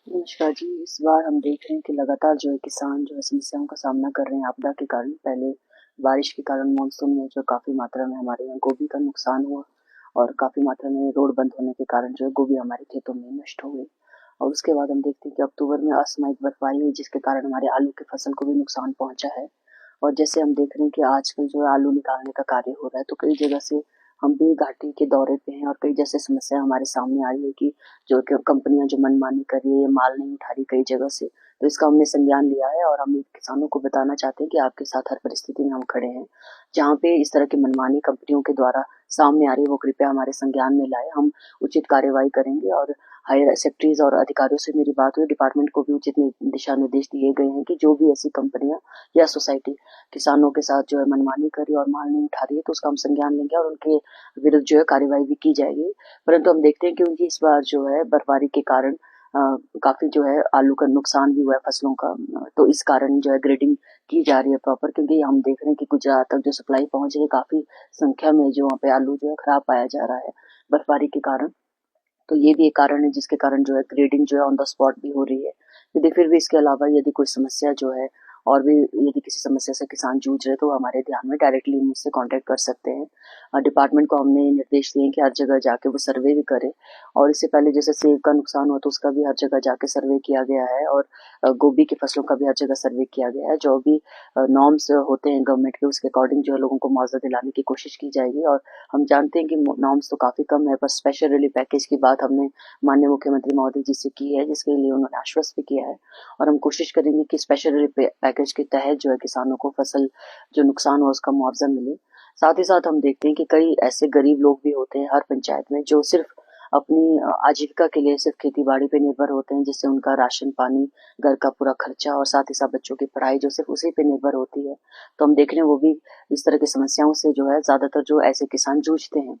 नमस्कार जी। इस बार हम देख रहे हैं कि लगातार जो है किसान जो है समस्याओं का सामना कर रहे हैं आपदा के कारण। पहले बारिश के कारण मानसून में जो काफ़ी मात्रा में हमारे यहाँ गोभी का नुकसान हुआ और काफ़ी मात्रा में रोड बंद होने के कारण जो है गोभी हमारे खेतों में नष्ट हो गई। और उसके बाद हम देखते हैं कि अक्टूबर में असामयिक बर्फबारी हुई जिसके कारण हमारे आलू की फसल को भी नुकसान पहुंचा है। और जैसे हम देख रहे हैं कि आजकल जो है आलू निकालने का कार्य हो रहा है, तो कई जगह से हम भी घाटी के दौरे पे हैं और कई जैसे समस्या हमारे सामने आ रही है कि जो कंपनियां जो मनमानी कर रही है, माल नहीं उठा रही कई जगह से। तो इसका हमने संज्ञान लिया है और हम किसानों को बताना चाहते हैं कि आपके साथ हर परिस्थिति में हम खड़े हैं। जहाँ पे इस तरह की मनमानी कंपनियों के द्वारा सामने आ रही है वो कृपया हमारे संज्ञान में लाए। हम उचित कार्यवाही करेंगे और हायर सेक्रेटरीज और अधिकारियों से मेरी बात हुई, डिपार्टमेंट को भी उचित दिशा निर्देश दिए गए हैं कि जो भी ऐसी कंपनियां या सोसाइटी किसानों के साथ जो है मनमानी करी और माल नहीं उठा रही है तो उसका हम संज्ञान लेंगे और उनके विरुद्ध जो है कार्यवाही भी की जाएगी। परंतु हम देखते हैं कि उनकी इस बार जो है बर्फबारी के कारण काफी जो है आलू का नुकसान भी हुआ है फसलों का। तो इस कारण जो है ग्रेडिंग की जा रही है प्रॉपर, क्योंकि हम देख रहे हैं कि गुजरात तक जो सप्लाई पहुंच रही है काफी संख्या में जो वहाँ पे आलू जो है खराब पाया जा रहा है बर्फबारी के कारण। तो ये भी एक कारण है जिसके कारण जो है ग्रेडिंग जो है ऑन द स्पॉट भी हो रही है। यदि फिर भी इसके अलावा यदि कोई समस्या जो है और भी यदि किसी समस्या से किसान जूझ रहे तो हमारे ध्यान में डायरेक्टली मुझसे कांटेक्ट कर सकते हैं। डिपार्टमेंट को हमने निर्देश दिए कि हर जगह जाके वो सर्वे भी करे। और इससे पहले जैसे सेब का नुकसान हुआ तो उसका भी हर जगह जाके सर्वे किया गया है और गोभी की फसलों का भी हर जगह सर्वे किया गया है। जो भी नॉर्म्स होते हैं गवर्नमेंट के उसके अकॉर्डिंग जो है लोगों को मुआवजा दिलाने की कोशिश की जाएगी। और हम जानते हैं कि नॉर्म्स तो काफी कम है, पर स्पेशल रिलीफ पैकेज की बात हमने माननीय मुख्यमंत्री महोदय जी से की है, जिसके लिए उन्होंने आश्वस्त भी किया है। और हम कोशिश करेंगे कि स्पेशल रिलीफ पैकेज के तहत जो है किसानों को फसल जो नुकसान हुआ उसका मुआवजा मिले। साथ ही साथ हम देखते हैं कि कई ऐसे गरीब लोग भी होते हैं हर पंचायत में जो सिर्फ अपनी आजीविका के लिए सिर्फ खेती बाड़ी पे निर्भर होते हैं, जिससे उनका राशन पानी, घर का पूरा खर्चा और साथ ही साथ बच्चों की पढ़ाई जो सिर्फ उसी पे निर्भर होती है। तो हम देख रहे हैं वो भी इस तरह की समस्याओं से जो है ज्यादातर जो ऐसे किसान जूझते हैं।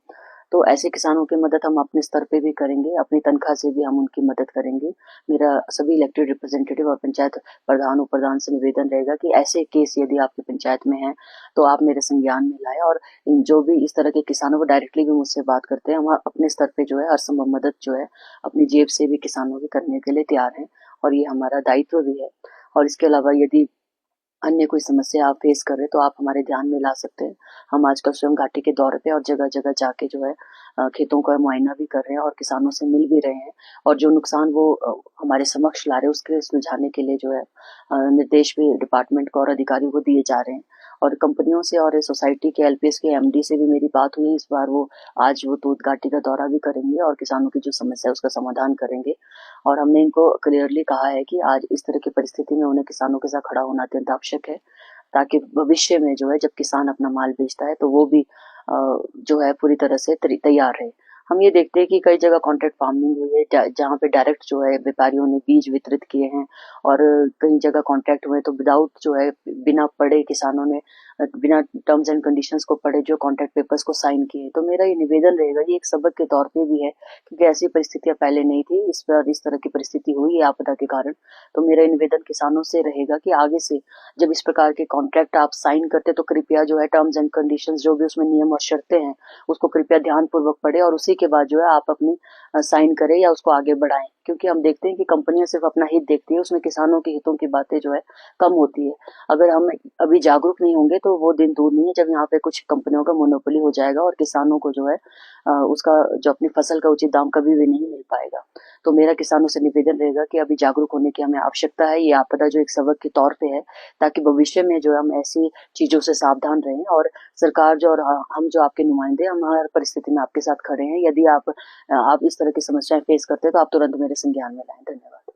तो ऐसे किसानों की मदद हम अपने स्तर पे भी करेंगे, अपनी तनख्वाह से भी हम उनकी मदद करेंगे। मेरा सभी इलेक्टेड रिप्रेजेंटेटिव और पंचायत प्रधान उप-प्रधान से निवेदन रहेगा कि ऐसे केस यदि आपकी पंचायत में हैं, तो आप मेरे संज्ञान में लाएँ। और जो भी इस तरह के किसानों को डायरेक्टली भी मुझसे बात करते हैं, हम अपने स्तर पे जो है हर संभव मदद जो है अपनी जेब से भी किसानों की करने के लिए तैयार हैं और ये हमारा दायित्व भी है। और इसके अलावा यदि अन्य कोई समस्या आप फेस कर रहे हैं तो आप हमारे ध्यान में ला सकते हैं। हम आजकल स्वयं घाटी के दौरे पे और जगह-जगह जाके जो है खेतों का मुआयना भी कर रहे हैं और किसानों से मिल भी रहे हैं। और जो नुकसान वो हमारे समक्ष ला रहे हैं उसके सुलझाने के लिए जो है निर्देश भी डिपार्टमेंट को और अधिकारियों को दिए जा रहे हैं। और कंपनियों से और सोसाइटी के एलपीएस के एमडी से भी मेरी बात हुई। इस बार वो आज वो दूध घाटी का दौरा भी करेंगे और किसानों की जो समस्या है उसका समाधान करेंगे। और हमने इनको क्लियरली कहा है कि आज इस तरह की परिस्थिति में उन्हें किसानों के साथ खड़ा होना अत्यंत आवश्यक है, ताकि भविष्य में जो है जब किसान अपना माल बेचता है तो वो भी जो है पूरी तरह से तैयार रहे। हम ये देखते हैं कि कई जगह कॉन्ट्रैक्ट फार्मिंग हुई है जहाँ पे डायरेक्ट जो है व्यापारियों ने बीज वितरित किए हैं। और कई जगह कॉन्ट्रैक्ट हुए तो विदाउट जो है बिना पढ़े किसानों ने बिना टर्म्स एंड कंडीशंस को पढ़े जो कॉन्ट्रैक्ट पेपर्स को साइन किए। तो मेरा ये निवेदन रहेगा, ये एक सबक के तौर पे भी है, क्योंकि ऐसी परिस्थितियां पहले नहीं थी, इस बार इस तरह की परिस्थिति हुई है आपदा के कारण। तो मेरा निवेदन किसानों से रहेगा कि आगे से जब इस प्रकार के कॉन्ट्रैक्ट आप साइन करते तो कृपया जो है टर्म्स एंड कंडीशंस जो भी उसमें नियम और शर्तें हैं उसको कृपया ध्यान पूर्वक पढ़े और उसी के बाद जो है आप अपनी साइन करें या उसको आगे बढ़ाएं। क्योंकि हम देखते हैं कि कंपनियां सिर्फ अपना हित देखती है, उसमें किसानों के हितों की बातें जो है कम होती है। अगर हम अभी जागरूक नहीं होंगे तो वो दिन दूर नहीं है जब यहाँ पे कुछ कंपनियों का मोनोपोली हो जाएगा और किसानों को जो है उसका जो अपनी फसल का उचित दाम कभी भी नहीं मिल पाएगा। तो मेरा किसानों से निवेदन रहेगा कि अभी जागरूक होने की हमें आवश्यकता है। ये आपदा जो एक सबक के तौर पे है, ताकि भविष्य में जो है हम ऐसी चीजों से सावधान रहें। और सरकार जो और हम जो आपके नुमाइंदे हम हर परिस्थिति में आपके साथ खड़े हैं। यदि आप इस तरह की समस्याएं फेस करते हैं तो आप तुरंत मेरे संज्ञान में लाएं। धन्यवाद।